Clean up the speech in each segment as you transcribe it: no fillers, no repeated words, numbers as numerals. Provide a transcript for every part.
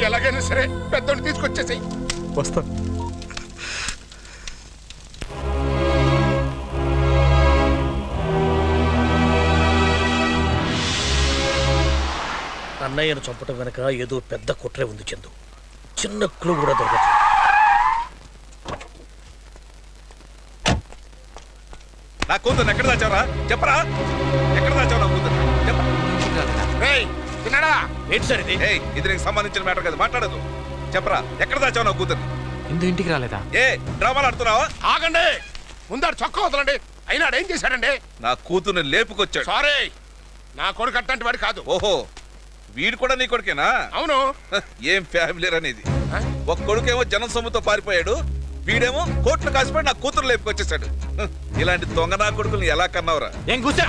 ఎలాగైనా సరే పెద్దోడిని తీసుకొచ్చేసాయి. వస్తా. అన్నయ్యను చంపటం వెనక ఏదో పెద్ద కుట్రే ఉంది చందు. చిన్న క్లూ కూడా దొరకదు. నా కూతురు ఎక్కడ దాచావరా? చెప్పరా, ఎక్కడ దాచావు నా కూతురు? ఏంటి సార్ ఇది? ఇది నీకు సంబంధించిన మ్యాటర్ కదా, మాట్లాడదు. చెప్పరా, ఎక్కడ దాచావు నా కూతురు? ఇందు ఇంటికి రాలేదా? ఏ డ్రామాలు ఆడుతున్నావా? ఆగండి, ముందాడు చొక్కా వదలండి. అయినా ఏం చేశాడండి? నా కూతుర్ని లేపుకొచ్చాడు. సారీ, నా కొడుకు అట్టంటి వాడు కాదు. ఓహో, వీడు కూడా నీ కొడుకేనా? అవును. ఏం ఫ్యామిలీ అనేది. ఒక కొడుకేమో జనం సొమ్ముతో పారిపోయాడు, వీడేమో కోట్లు కాసిపోయి నా కూతురు లేపుకొచ్చేసాడు. ఇలాంటి దొంగ నా కొడుకుల్ని ఎలా కన్నావురా? ఏం కూర్చో,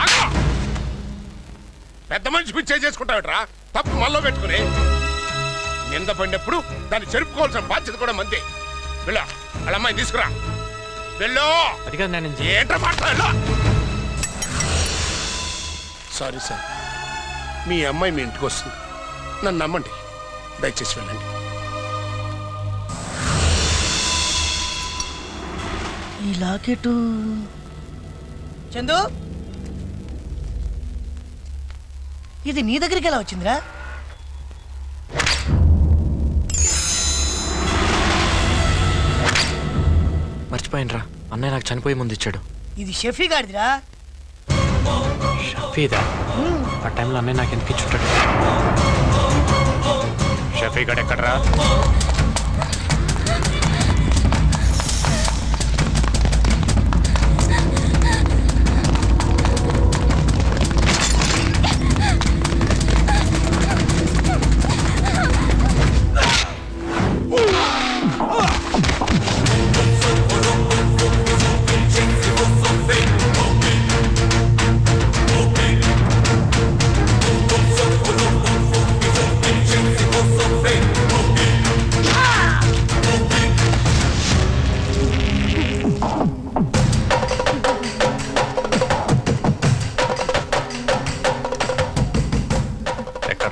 పెద్ద మనిషి పిచ్చే చేసుకుంటావుట్రా. తప్పు మళ్ళీ పెట్టుకుని నింద పడినప్పుడు దాన్ని చెరుపుకోవాల్సిన బాధ్యత కూడా మందే. వెళ్ళా, వాళ్ళ అమ్మాయిని తీసుకురా. వెళ్ళు. ఏంట్రా మాట్లాడలో? సారీ సార్, మీ అమ్మాయి మీ ఇంటికి వస్తుంది. నన్ను నమ్మండి, దయచేసి వెళ్ళండి. ఈ లాకెట్ చందు, ఇది నీ దగ్గరికి ఎలా వచ్చిందిరా? మర్చిపోయినరా, అన్నయ్య నాకు చనిపోయే ముందు ఇచ్చాడు. ఇది షఫీ గాడిదిరా. షఫీదా? ఆ టైంలో అన్నయ్య నాకు ఎందుకు ఇచ్చుంటాడు? షఫీ గాడు ఎక్కడరా?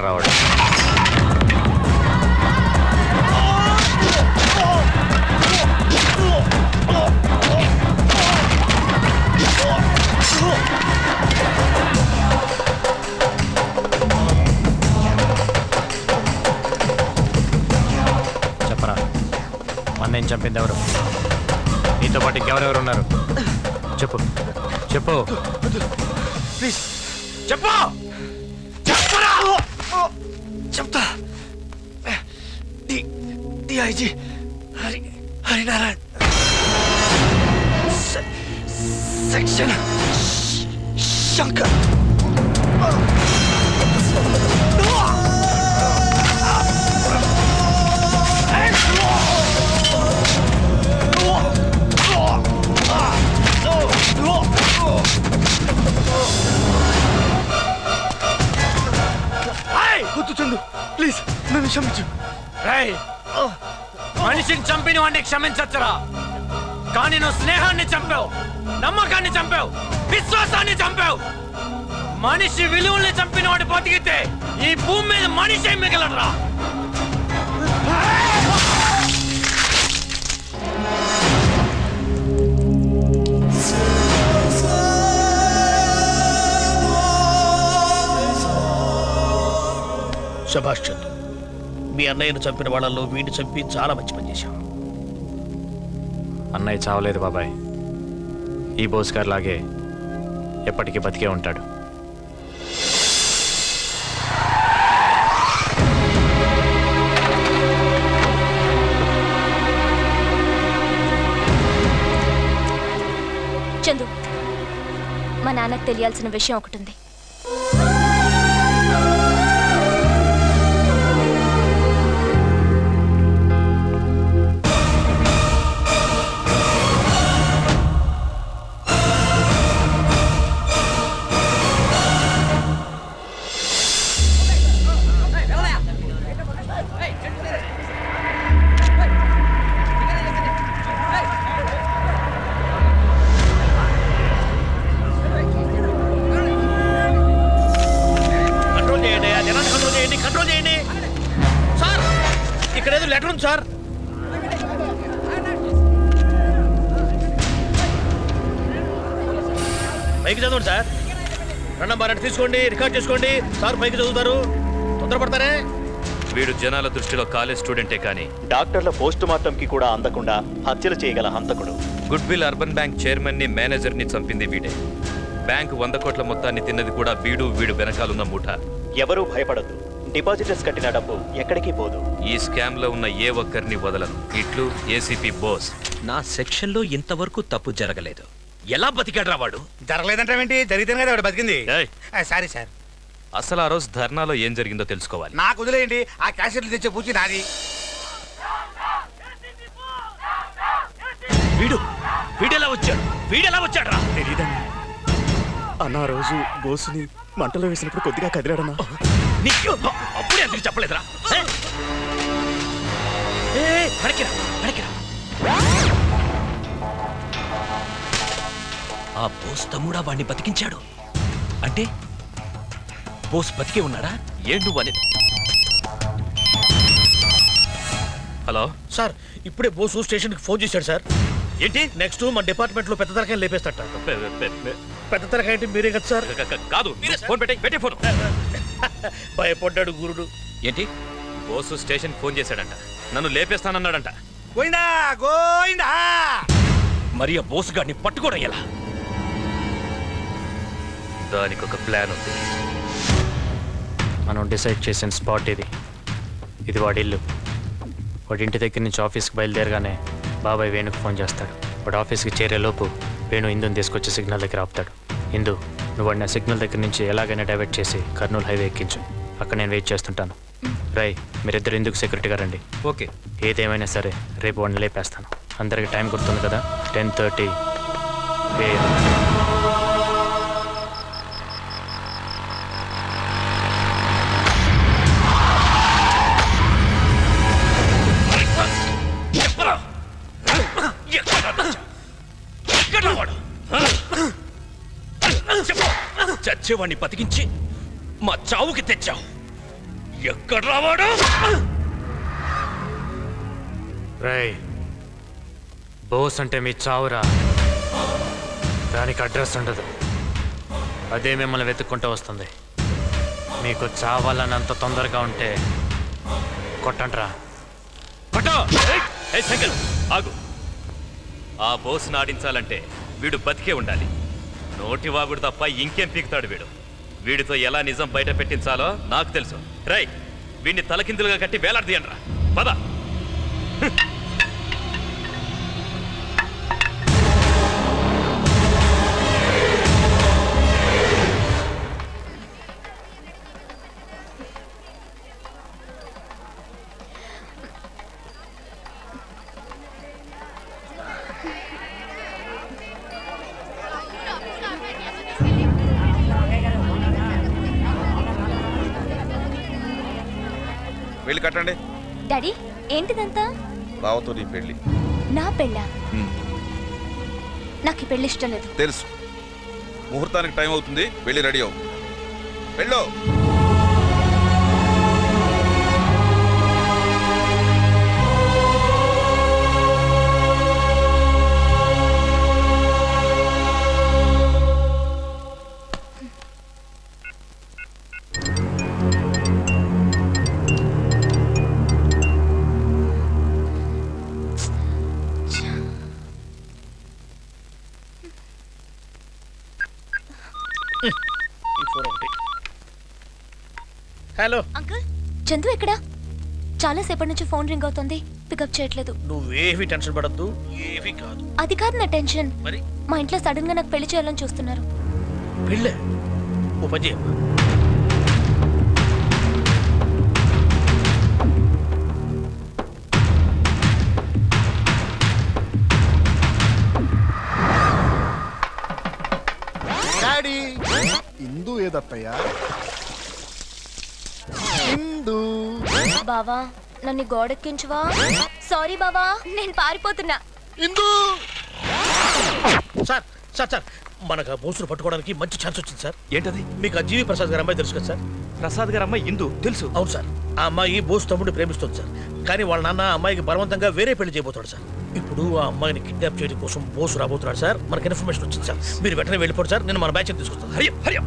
రావడం చెప్పరా, అన్నయ్యని చంపింది ఎవరు? నీతో పాటు ఇంకెవరెవరు ఉన్నారు? చెప్పు చెప్పు ప్లీజ్ చెప్పు. చెప్తా. DIG Harinarayana, section Shankar. Chandu, please నన్ను క్షమించు. మనిషిని చంపిన వాడిని క్షమించచ్చురా, కానీ నువ్వు స్నేహాన్ని చంపావు, నమ్మకాన్ని చంపావు, విశ్వాసాన్ని చంపావు. మనిషి విలువల్ని చంపిన వాడు బతికితే ఈ భూమి మీద మనిషి మిగలరా. శభాష్ చందు, మీ అన్నయ్యను చంపిన వాళ్ళల్లో వీడిని చంపి చాలా మంచి పని చేశావు. అన్నయ్య చావలేదు బాబాయ్, ఈ బోస్గార్ లాగే ఎప్పటికీ బతికే ఉంటాడు. చందు, మా నాన్నకు తెలియాల్సిన విషయం ఒకటి ఉంది. ఇక్కడ ఏదో లెటర్ ఉంది సార్. పైకి చదవండి సార్. రండమ్మా రండి, తీసుకోండి, రికార్డ్ చేసుకోండి. సార్ పైకి చదువుతారు, తొందరపడతారే. వీడు జనాల దృష్టిలో కాలేజ్ స్టూడెంటే కానీ డాక్టర్ల పోస్ట్ మార్టం కి కూడా అందకుండా హత్యలు చేయగల హంతకుడు. Good will urban bank chairman ని మేనేజర్ ని చంపింది వీడే. బ్యాంక్ 100 కోట్ల మొత్తాన్ని తిన్నది కూడా వీడు వెనకాలన్న ముఠ. ఎవరూ భయపడద్దు, డిపాజిటర్స్ కట్టిన డబ్బు ఎక్కడికి పోదు. ఈ స్కామ్ లో ఉన్న ఏ ఒక్కరిని వదలను. ఇట్లు ఏసీపీ బోస్. నా సెక్షన్ లో ఇంతవరకు తప్పు జరగలేదు. ఎలా బతికాడ్రా వాడు? జరగలేదంటావేంటి? జరిగితేనే కదా వాడు బతికింది. ఏయ్, సారీ సార్. అసలు ఆ రోజు ధర్నాలో ఏం జరిగిందో తెలుసుకోవాలి. నాకు వదిలేయండి, ఆ క్యాసెట్లు తెచ్చే పూచి నాది. వీడెలా వచ్చాడు? వీడెలా వచ్చాడ్రా? తెలీదండి అన్న. రోజు బోసుని మంటలో వేసినప్పుడు కొద్దిగా కదిలాడన్నా. నీకు అప్పుడే ఎందుకు చెప్పలేదురా? వెనక్కిరా. ఆ బోస్ తమ్ముడా వాడిని బతికించాడు అంటే బోస్ బతికే ఉన్నాడా? ఏండు అని. హలో సార్ ఇప్పుడే బోసు స్టేషన్కి ఫోన్ చేశాడు సార్. ఏంటి? నెక్స్ట్ మన డిపార్ట్మెంట్ లో పెద్ద తరకాయ లేపేస్తట. పెద్ద తరకాయ అంటే మీరే కదా సార్? కాదు, ఫోన్ పెట్టే ఫోన్. భయపడ్డాడు గురుడు. ఏంటి? బోసు స్టేషన్ ఫోన్ చేశాడంట, నన్ను లేపేస్తానన్నాడంట. గోయిందా. మరి ఆ బోస్ గాడిని పట్టుకోవడం ఎలా? దానికి ఒక ప్లాన్ ఉంది. మనం డిసైడ్ చేసిన స్పాట్ ఇది వాడి ఇల్లు. వాడి ఇంటి దగ్గర నుంచి ఆఫీస్కి బయలుదేరగానే బాబాయ్ వేణుకు ఫోన్ చేస్తాడు. వాడు ఆఫీస్కి చేరేలోపు వేణు ఇందుని తీసుకొచ్చి సిగ్నల్ దగ్గర ఆపుతాడు. ఇందు, నువ్వు వాడిని సిగ్నల్ దగ్గర నుంచి ఎలాగైనా డైవర్ట్ చేసి కర్నూలు హైవే ఎక్కించు. అక్కడ నేను వెయిట్ చేస్తుంటాను. రై, మీరిద్దరు ఇందుకు సెక్యూరిటీగా రండి. ఓకే. ఏదేమైనా సరే రేపు వాడిని లేపేస్తాను. అందరికి టైం గుర్తుంది కదా? 10:30 AM. చచ్చేవాడిని బతికించి మా చావుకి తెచ్చావు. ఎక్కడ రావాడు? రై, బోస్ అంటే మీ చావురా. దానికి అడ్రస్ ఉండదు, అదే మిమ్మల్ని వెతుక్కుంటూ వస్తుంది. మీకు చావాలన్నంత తొందరగా ఉంటే కొట్టంట్రా. కొట్టో! ఏయ్ శంకర్, ఆగు. ఆ బోస్ను ఆడించాలంటే వీడు బతికే ఉండాలి. నోటి వాగుడు తప్ప ఇంకేం పీకుతాడు వీడు. వీడితో ఎలా నిజం బయట పెట్టించాలో నాకు తెలుసు. రై, వీడిని తలకిందులుగా కట్టి వేలాడదీయండ్రా. పద. వెళ్ళి కట్టండి. డాడీ, ఏంటిదంతా? బావతో నీ పెళ్ళి. నా పెళ్ళా? నాకు ఈ పెళ్ళి ఇష్టం లేదు. తెలుసు, ముహూర్తానికి టైం అవుతుంది. వెళ్ళి రెడీ అవ్వు. వెళ్ళు. హలో అంకుల్, చందు ఎక్కడా? చాలా సేపటి నుంచి ఫోన్ రింగ్ అవుతుంది, పికప్ చేయట్లేదు. నువ్వేవి టెన్షన్ పడద్దు, ఏవి కాదు. అది కాదు నా టెన్షన్. మరి మా ఇంట్లో సడన్ గా నాకు పెళ్లి చేయాలని చూస్తున్నారు. పెళ్ళే? ఓ పని చేయమ్మా. డాడీ, ఇందు ఏదత్తయ్యా? ఇందు. బావా, నన్ను గోడెక్కించువా? సారీ బావా, నేను పారిపోతున్నా. ఇందు. సార్ సార్ సార్ మనకు ఆ బోసును పట్టుకోవడానికి మంచి ఛాన్స్ వచ్చింది సార్. ఏంటది? మీకు ఆ జీవి ప్రసాద్ గారి అమ్మాయి తెలుసు కదా సార్? ప్రసాద్ గారు అమ్మాయి ఇందు తెలుసు. అవును సార్. ఆ అమ్మాయి బోసు తమ్ముడిని ప్రేమిస్తుంది సార్. కానీ వాళ్ళ నాన్న ఆ అమ్మాయికి బలవంతంగా వేరే పెళ్లి చేయబోతాడు సార్. ఇప్పుడు ఆ అమ్మాయిని కిడ్నాప్ చేయడం కోసం బోసు రాబోతున్నాడు సార్. మనకి ఇన్ఫర్మేషన్ వచ్చింది సార్. మీరు వెంటనే వెళ్ళిపోండి సార్. నేను మన బ్యాచ్ తీసుకొస్తాను. హరి హరి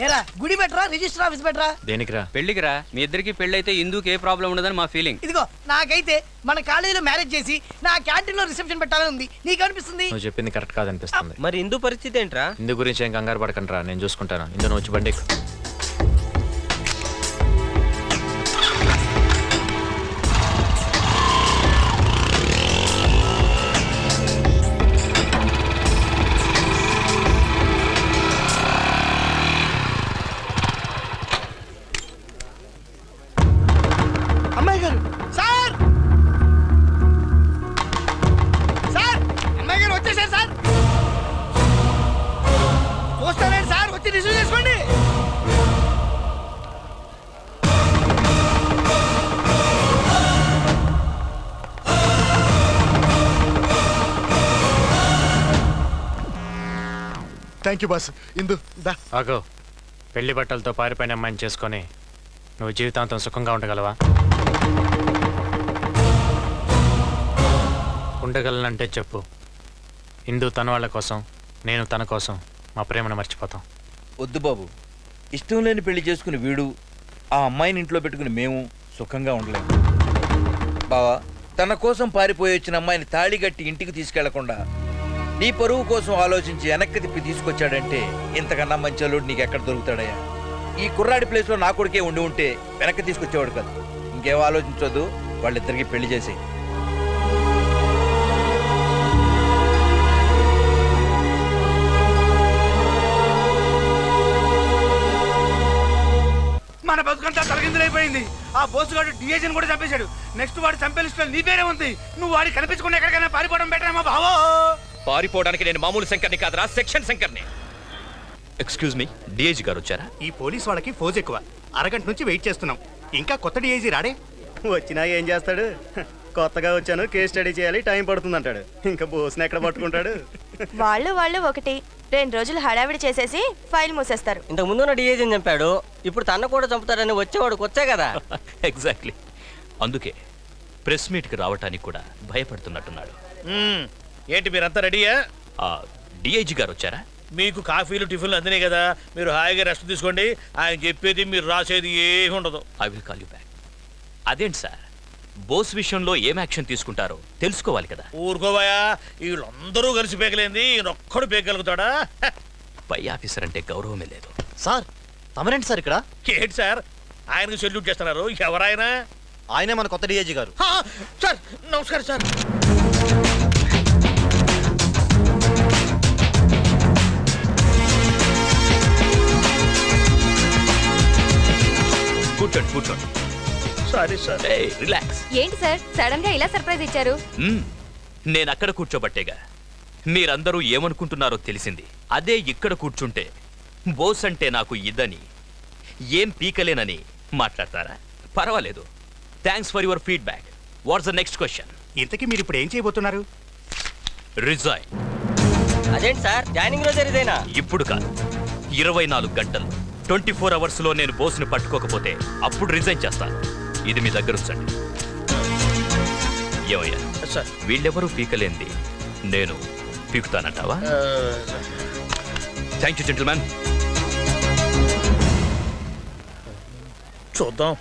ఏరా గుడి బెటరా రిజిస్టర్ ఆఫీస్ బెటరా? దేనికిరా? పెళ్లికిరా. మీ ఇద్దరికి పెళ్ళైతే ఇందుకు ఏ ప్రాబ్లం ఉండదని మా ఫీలింగ్. ఇదిగో నాకైతే మన కాలేజీలో మ్యారేజ్ చేసి నా క్యాంటీన్ లో రిసెప్షన్ పెట్టాలని ఉంది. నీకనిపిస్తుంది? నువ్వు చెప్పింది కరెక్ట్ కాదనిపిస్తుంది. మరి ఇందు పరిస్థితి ఏంట్రా? ఇందు గురించి ఏం కంగారు పడకండి రా, నేను చూసుకుంటాను. ఇందు నువ్వు వచ్చి బండి ఎక్కు. అమ్మాయి గారు సార్, సార్ అమ్మాయి గారు వచ్చేసారు సార్. చూస్తానండి సార్, వచ్చి రిసీవ్ చేసుకోండి. Thank you boss. ఇందు దా. ఆగో, పెళ్లి బట్టలతో పారిపోయిన అమ్మాయిని చేసుకొని నువ్వు జీవితాంతం సుఖంగా ఉండగలవా? ఉండగలనంటే చెప్పు. ఇందు తన వాళ్ళ కోసం, నేను తన కోసం మా ప్రేమను మర్చిపోతాం. వద్దు బాబు, ఇష్టం లేని పెళ్లి చేసుకుని వీడు, ఆ అమ్మాయిని ఇంట్లో పెట్టుకుని మేము సుఖంగా ఉండలేము. బావా, తన కోసం పారిపోయి వచ్చిన అమ్మాయిని తాళి కట్టి ఇంటికి తీసుకెళ్లకుండా నీ పరువు కోసం ఆలోచించి వెనక్కి తిప్పి తీసుకొచ్చాడంటే ఇంతకన్నా మంచి అల్లుడు నీకు ఎక్కడ దొరుకుతాడయ్యా? ఈ కుర్రాడి ప్లేస్లో నా కొడుకే ఉండి ఉంటే వెనక్కి తీసుకొచ్చేవాడు కదా. ఇంకేం ఆలోచించొద్దు, వాళ్ళిద్దరికి పెళ్లి చేసి. మన బతుకంతా తలకిందులైపోయింది. ఆ బోసుగాడు డిఐజీని కూడా చంపేశాడు. నెక్స్ట్ వాడు చంపే లిస్టులో నీ పేరే ఉంది. నువ్వు వాడి కనిపించకుండా ఎక్కడికైనా పారిపోవడం బెటర్ ఏమో బావో. పారిపోవడానికి నేను మామూలు శంకర్ని కాదురా, సెక్షన్ శంకర్ని. ఎక్స్క్యూజ్ మీ, డిఐజీ గారు వచ్చారా? ఈ పోలీస్ వాళ్ళకి ఫోజ్ ఎక్కువ. అరగంట నుంచి వెయిట్ చేస్తున్నాం, ఇంకా కొత్త డిఐజీ రాడే. వచ్చినా ఏం చేస్తాడు? కొత్తగా వచ్చాను, కేస్ స్టడీ చేయాలి, టైం పడుతుంది అంటాడు. ఇంకా బోస్ని ఎక్కడ పట్టుకుంటాడు? వాళ్ళు ఒకటి 2 రోజులు హడావిడి చేసేసి ఫైల్ మూసేస్తారు. ఇంతకు ముందున్న డిఏజీని చంపాడు, ఇప్పుడు తన కూడా చంపుతాడని వచ్చేవాడు వచ్చే కదా. ఎగ్జాక్ట్లీ. అందుకే ప్రెస్ మీట్కి రావటానికి కూడా భయపడుతున్నట్టున్నాడు. ఏంటి మీరంతా రెడీయా? డిఐజీ గారు వచ్చారా? మీకు కాఫీలు టిఫిన్లు అందినాయి కదా, మీరు హాయిగా రెస్ట్ తీసుకోండి. ఆయన చెప్పేది మీరు రాసేది ఏమి ఉండదు. I will call you back. అదేంటి సార్, బోస్ విషయంలో ఏం యాక్షన్ తీసుకుంటారో తెలుసుకోవాలి కదా. ఊరుకోవాయా, వీళ్ళందరూ కలిసి పేకలేంది ఈయనొక్కడు పేకగలుగుతాడా? పై ఆఫీసర్ అంటే గౌరవమే లేదు. సార్ తమరేంటి సార్ ఇక్కడ? ఏంటి సార్ ఆయనకు సెల్యూట్ చేస్తున్నారు? ఎవరాయన? ఆయనే మన కొత్త డిఐజీ గారు. సార్ నమస్కారం సార్. కూర్చోండి కూర్చోండి. Sorry sir. రిలాక్స్. ఏంటి సార్ సడన్ గా ఇలా సర్ప్రైజ్ ఇచ్చారు? నేను అక్కడ కూర్చోబట్టేగా మీరందరూ ఏమనుకుంటున్నారో తెలిసింది. అదే ఇక్కడ కూర్చుంటే బోస్ అంటే నాకు ఇదని, ఏం పీకలేనని మాట్లాడతారా? పర్వాలేదు. Thanks for your feedback. What's the next question? ఇంతకీ మీరు ఇప్పుడు ఏం చేయబోతున్నారు? రిజైన్. అదేంటి సార్, జాయినింగ్ రోజే ఇదేనా? ఇప్పుడు కాదు, 24 గంటలు 24 అవర్స్లో నేను బోస్ని పట్టుకోకపోతే అప్పుడు రిజైన్ చేస్తాను. ఇది మీ దగ్గర ఉంచండి. ఏమయ్యా, సార్ వీళ్ళెవరూ పీకలేంది నేను పీకుతానంటావా? Thank you gentlemen. చూద్దాం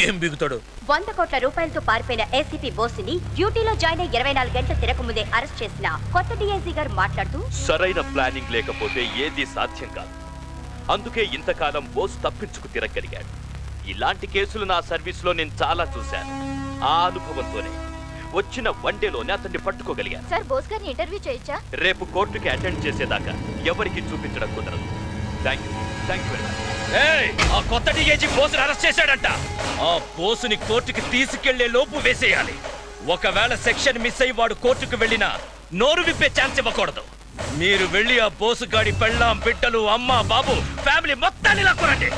ఏం బిగుతాడు. 100 కోట్ల రూపాయలతో పారిపోయిన ఏసీపీ బోస్ని డ్యూటీలో జాయిన్ అయి 24 గంటల తిరగముందే అరెస్ట్ చేసిన కొత్త డీఐజీ గారు మాట్లాడుతూ, సరైన ప్లానింగ్ లేకపోతే ఏది సాధ్యం కాదు. అందుకే ఇంతకాలం బోస్ తప్పించుకు తిరగలిగాడు. ఇలాంటి కేసులు నా సర్వీస్లో నేను చాలా చూశాను. ఆ అనుభవంతోనే వచ్చిన 1 డేలోనే అతన్ని పట్టుకోగలిగాను. సార్ బోస్ గారిని ఇంటర్వ్యూ చేయొచ్చా? రేపు కోర్టుకి అటెండ్ చేసేదాకా ఎవరికి చూపించడం కుదరదు. Thank you very much. ఆ కొత్త డీఐజీ బోస్ని అరెస్ట్ చేశాడంట. ఆ బోసుని కోర్టుకి తీసుకెళ్లే లోపు వేసేయాలి. ఒకవేళ సెక్షన్ మిస్ అయ్యి వాడు కోర్టుకు వెళ్ళినా నోరు విప్పే ఛాన్స్ ఇవ్వకూడదు. మీరు వెళ్ళి ఆ బోసు గాడి పెళ్ళాం, బిడ్డలు, అమ్మ, బాబు, ఫ్యామిలీ మొత్తాన్ని లాక్కురండి.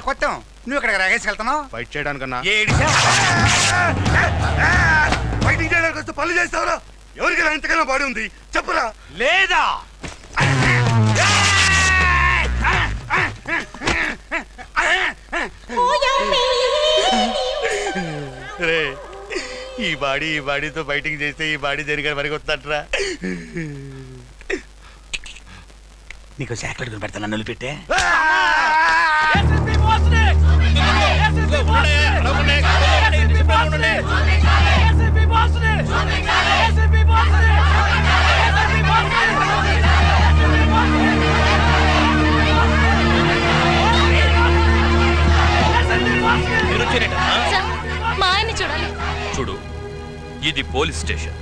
కొత్త నువ్వు ఇక్కడ రాగేసి వెళ్తున్నావు ఫైట్ చేయడానికన్నా ఫైటింగ్ చేయడానికి వస్తే పనులు చేస్తావురా? ఎవరికైనా ఇంతకన్నా బాడీ ఉంది చెప్పురా. లేదా రే ఈ బాడీతో ఫైటింగ్ చేస్తే ఈ బాడీ దేనికని మరికి వస్తాడ్రా. నీకు చాక్లెట్ పెడతా నన్ను పెట్టే. మా ఆయన్ని చూడాలి. చూడు, ఇది పోలీస్ స్టేషన్.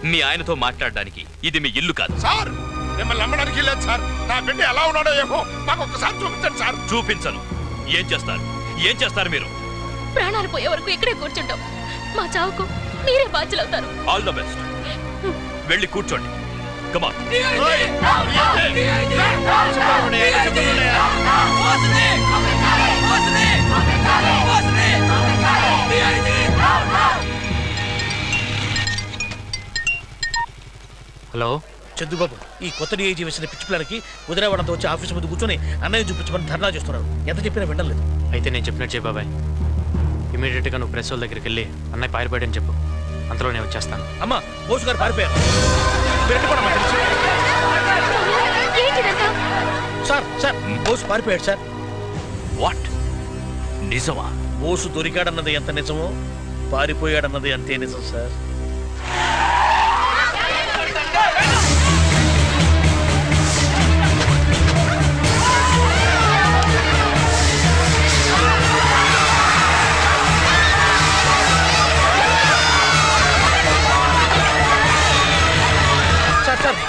మీ ఆయనతో మాట్లాడడానికి ఇది మీ ఇల్లు కాదు. సార్ మిమ్మల్ని నమ్మడానికి లేదు సార్. నా బిడ్డ ఎలా ఉన్నాడో ఏమో మాకు ఒక్కసారి చూపించండి సార్. చూపించను. ఏం చేస్తారు మీరు? ప్రాణాలు పోయే వరకు ఇక్కడే కూర్చుంటాం. మా చావుకు మీరే బాధ్యులవుతారు. All the best. వెళ్ళి కూర్చోండి. కమాన్. హలో చందుబాబు, ఈ కొత్త డీఐజీ వేసిన పిచ్చి ప్లాన్కి కుదిరేవాడంతో వచ్చి ఆఫీస్ ముందు కూర్చొని అన్నయ్య చూపించమని ధర్నా చేస్తున్నాడు. ఎంత చెప్పినా వినలేదు. అయితే నేను చెప్పినట్టు చేయి బాబాయ్. ఇమీడియట్గా నువ్వు ప్రెస్ వాళ్ళ దగ్గరికి వెళ్ళి అన్నయ్య పారిపోయాడని చెప్పు. అంతలో నేను వచ్చేస్తాను. అమ్మా, బోసు గారు పారిపోయారు. పెట్టుకోవడం తెలుసు. సార్ బోసు పారిపోయాడు సార్. వాట్? నిజమా? బోసు దొరికాడన్నది ఎంత నిజమో పారిపోయాడన్నది అంతే నిజం సార్.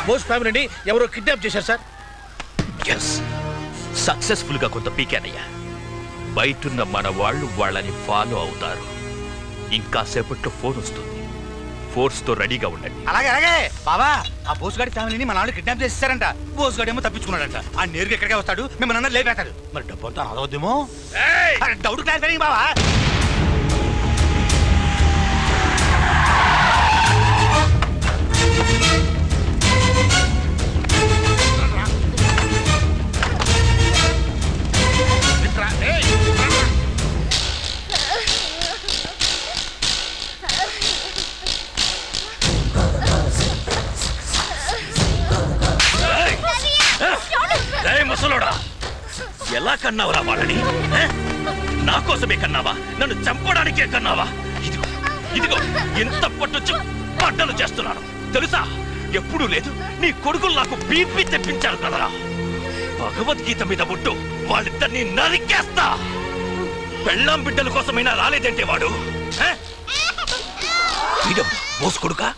బోస్ ఫ్యామిలీని ఎవరో కిడ్నాప్ చేశారు సార్. ఎస్, సక్సెస్ఫుల్ గా కొంత పీకానయ్యా. బయటున్న మన వాళ్ళు వాళ్ళని ఫాలో అవుతారు. ఇంకా సేపట్లో ఫోన్ వస్తుంది. ఫోర్స్ తో రెడీగా ఉండండి. అలాగే బాబా, ఆ బోసుగాడి ఫ్యామిలీని మన వాళ్ళు కిడ్నాప్ చేసేసారంట. బోసుగాడు ఏమో తప్పించుకున్నాడంట. ఆ నేరుగా ఎక్కడికే వస్తాడు, మిమ్మల్ని అందరూ లేపేస్తాడు. మరి డబ్బు అంతా అదవద్దేమో. డౌట్ క్లాస్ బాబా. ముసలోడా, ఎలా కన్నావురా వాళ్ళని? నా కోసమే కన్నావా? నన్ను చంపడానికే కన్నావా? ఇదిగో ఇంత పట్టొచ్చు బట్టలు చేస్తున్నాను తెలుసా? ఎప్పుడూ లేదు. నీ కొడుకులు నాకు బీపీ తెప్పించారు కదరా. భగవద్గీత మీద బుట్టు వాళ్ళిద్దరిని నరికేస్తా. పెళ్ళాం బిడ్డల కోసమైనా రాలేదంటే వాడు బోస్ కొడుకా?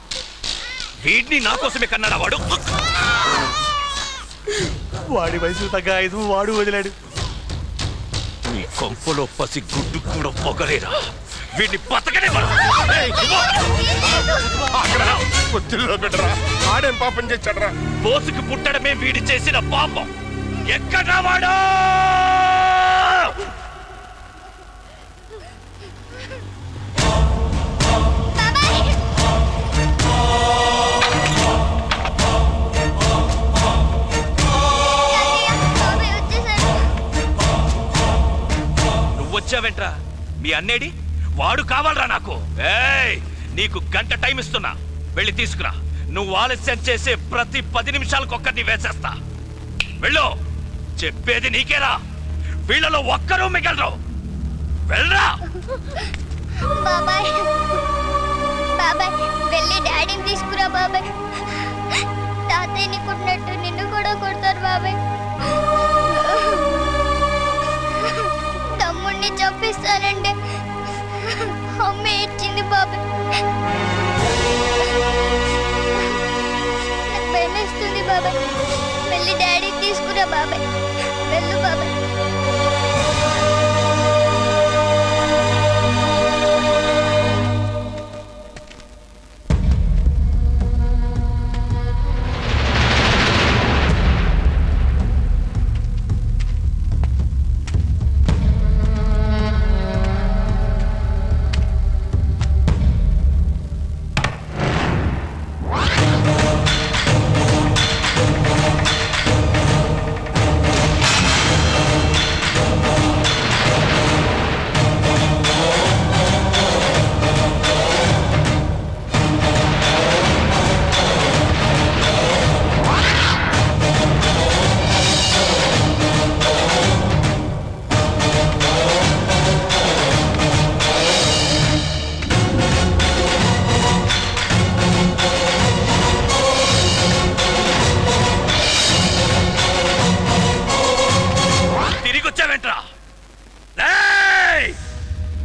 వీడిని నా కోసమే కన్నాడా వాడు? వాడి వయసు తగ్గ ఐదు వాడు వదిలాడు. నీ కొంపలో పసి గుడ్డు కూడా పొగలేరా? వీడిని బతకనే పెట్టరా. ఆడేం పాపం చేశాడరా? బోసుకు పుట్టడమే వీడి చేసిన పాపం. ఎక్కడా వాడు? నువ్వొచ్చావేంట్రా? మీ అన్నేడి? వాడు కావాలరా నాకు. ఏయ్, నీకు గంట టైం ఇస్తున్నా, వెళ్ళి తీసుకురా. నువ్వు ఆలస్యం చేసే ప్రతి 10 నిమిషాలకు ఒక్కరిని వేసేస్తా. వెళ్ళు, చెప్పేది నీకేరా. వీళ్ళలో ఒక్కరూ మిగలరు. వెళ్ళరా. బాబాయ్ బాబాయ్ వెళ్ళి డాడీని తీసుకురా బాబాయ్. తాతయ్యని కొట్టినట్టు నిన్ను కూడా కొడతారు బాబాయ్. తమ్ముడిని చంపిస్తానంటే అమ్మ ఇచ్చింది బాబాయ్. నాకు భయమేస్తుంది బాబాయ్. వెళ్ళి డాడీని తీసుకురా బాబాయ్. వెళ్ళు బాబాయ్.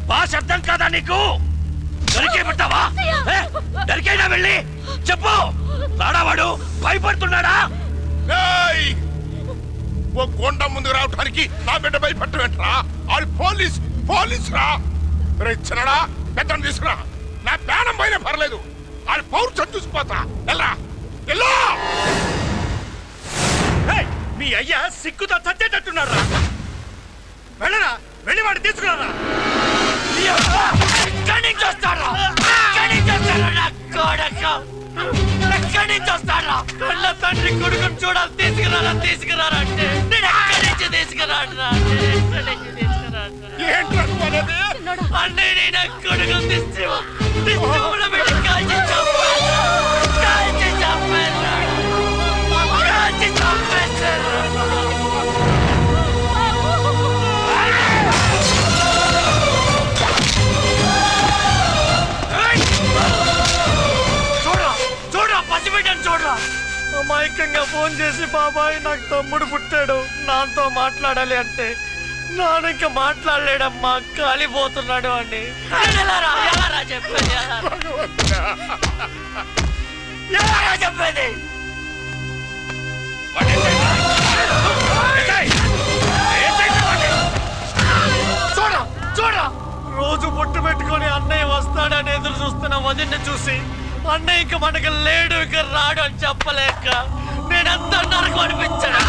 భాష అర్థం కాదా నీకు? దొరికే పట్టావా? దొరికైనా వెళ్ళి చెప్పు. రాడావాడు భయపడుతున్నాడా? ఓ కొండ ముందుకు రావడానికి నా బిడ్డ భయపడటమేంట్రా? ఆడు పోలీస్ రా. చిన్నడా పెద్దను తీసుకురా. నా ప్రాణం పైన పర్లేదు. ఆడు పౌరుషం చూసిపోతా. వెళ్ళరా, వెళ్ళు. మీ అయ్యా సిగ్గుతో చచ్చేటట్టున్నారా? వెళ్ళరా, వెళ్ళి వాడు తీసుకురారా. కళ్ళ తండ్రి కొడుకుని చూడాలి. తీసుకురారా అంటే నేను ఎక్కడి నుంచి తీసుకురాడురా? అన్నయ్య నా కొడుకుని అమాయకంగా ఫోన్ చేసి బాబాయ్ నాకు తమ్ముడు పుట్టాడు, నాతో మాట్లాడాలి అంటే నాన్న ఇంకా మాట్లాడలేడమ్మా, కాలిపోతున్నాడు అని. చెప్పేది చూడ రోజు బొట్టు పెట్టుకొని అన్నయ్య వస్తాడని ఎదురు చూస్తున్న వదిన్ని చూసి అన్నయ్య ఇంక మనకు లేడు, ఇక రాడు అని చెప్పలేక నేనంతా నరకు అనిపించాను.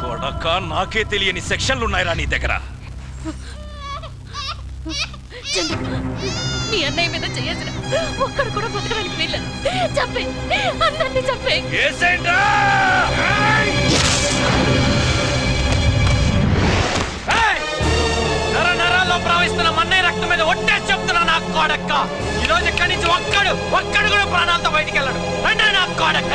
కొడక, నాకే తెలియని సెక్షన్లు ఉన్నాయిరా నీ దగ్గర. నీ అన్నయ్య మీద చేయాల్సిన ఒక్కడు కూడా బతకడానికి వీల్లేదు. చంపే, అందరినీ చంపే. నరాల్లో ప్రవహిస్తున్న అన్నయ్య రక్తం మీద ఒట్టేసి చెప్తున్నా నా కోడక్క. ఈ రోజు ఇక్కడి నుంచి ఒక్కడు కూడా ప్రాణాలతో బయటికి వెళ్ళాడు. అంటే నా కోడక్క.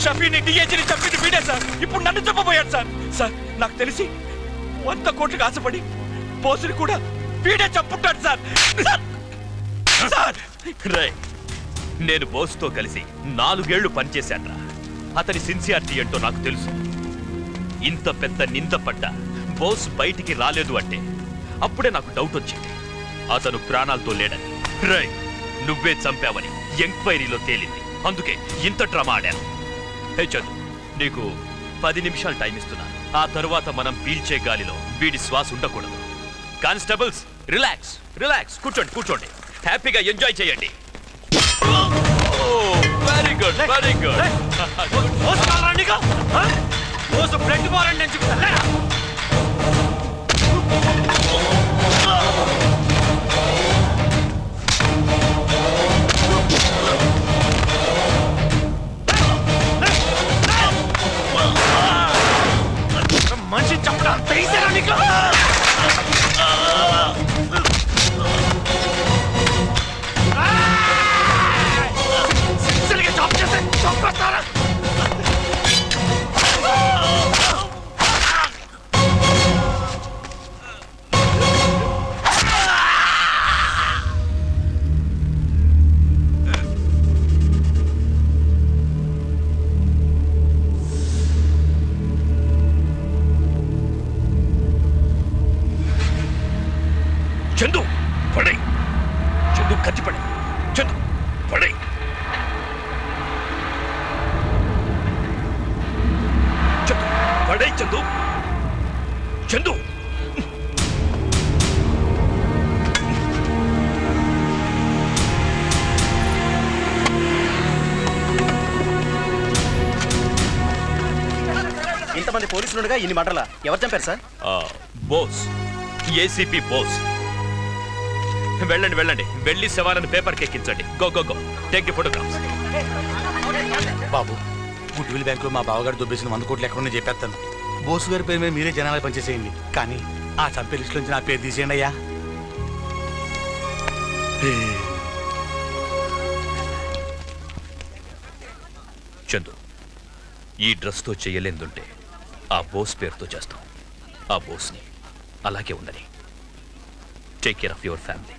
షఫీని డిఏజీని చంపింది వీడే సార్. ఇప్పుడు నన్ను చెప్పబోయాడు సార్. సార్ నాకు తెలిసి 100 కోట్లకు ఆశపడి బోసుని కూడా వీడే చంపుంటాడు సార్. సార్ రేయ్, నేను బోస్తో కలిసి 4 ఏళ్లు పనిచేశాన్రా. అతని సిన్సియారిటీ ఏంటో నాకు తెలుసు. ఇంత పెద్ద నింద పడ్డ బోస్ బయటికి రాలేదు అంటే అప్పుడే నాకు డౌట్ వచ్చింది అతను ప్రాణాలతో లేడని. రేయ్, నువ్వే చంపావని ఎంక్వైరీలో తేలింది. అందుకే ఇంత డ్రామా ఆడాను. హే చందు, నీకు 10 నిమిషాలు టైం ఇస్తున్నాను. ఆ తరువాత మనం పీల్చే గాలిలో వీడి శ్వాస ఉండకూడదు. కానిస్టేబుల్స్, రిలాక్స్ రిలాక్స్, కూర్చోండి కూర్చోండి, హ్యాపీగా ఎంజాయ్ చేయండి. Very good very good. Blood ball నేను చెప్తాను. మనిషి చంపడం తెలిసారా నీకు? జాబ్ చేస్తే చంపేస్తారా? చందు పడే, చందు కత్తి పడే, చందు పడే. చందు పడే, చందు చందు. ఇంతమంది పోలీసులుగా ఇన్ని మటర్లా ఎవరు చంపారు సార్? బోస్, ఏసీపీ బోస్. వెళ్ళండి వెళ్ళండి, వెళ్ళి శవాలను పేపర్కి ఎక్కించండి. Go go go, take the photographs. బాబు, గుడ్విల్ బ్యాంకులో మా బావగారు దొబ్బేసిన 100 కోట్లు ఎక్కడున్నా చెప్పేస్తాను. బోసు గారి పేరు మీద మీరే జనాలు పనిచేసేయండి. కానీ ఆ చంపే లిస్ట్ నుంచి నా పేరు తీసేయండి అయ్యా. చందు, ఈ డ్రెస్తో చేయలేందుంటే ఆ బోస్ పేరుతో చేస్తాం. ఆ బోస్ని అలాగే ఉండని. Take care of your family.